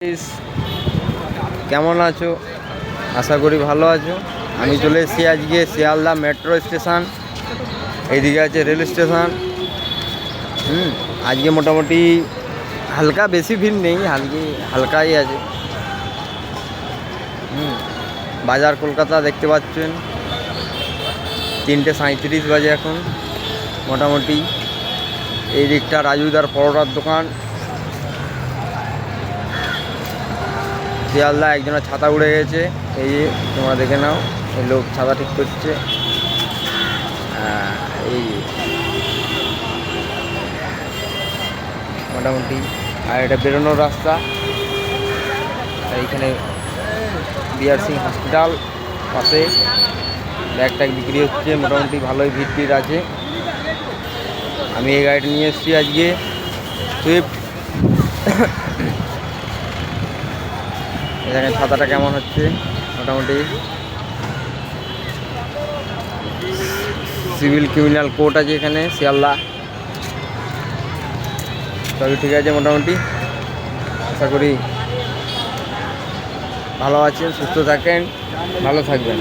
Please, কেমন আছো? আশা করি ভালো আছো। আমি চলে এসেছি আজকে শিয়ালদা মেট্রো স্টেশন। এইদিকে আছে রেল স্টেশন। আজকে মোটামুটি হালকা, বেশি ভিড় নেই, হালকাই আছে। বাজার কলকাতা দেখতে পাচ্ছেন। 3:37 বাজে এখন। মোটামুটি এই দিকটা রাজুদার পরোটার দোকান। শিয়ালদা একজনের ছাতা উড়ে গেছে, এই যে তোমরা দেখে নাও, এই লোক ছাতা ঠিক করছে। এই মোটামুটি, আর এটা বেরোনোর রাস্তা। এইখানে বিআর সিং হসপিটাল পাশে ব্যাগ ট্যাগ বিক্রি হচ্ছে, মোটামুটি ভালোই ভিড় আছে। আমি এই গাড়িটা নিয়ে এসেছি আজকে, সুইফট। এখানে ছাতাটা কেমন হচ্ছে, মোটামুটি সিভিল ক্রিমিনাল কোর্ট আছে এখানে শিয়ালদা। সবই ঠিক আছে মোটামুটি। আশা করি ভালো আছেন, সুস্থ থাকেন, ভালো থাকবেন।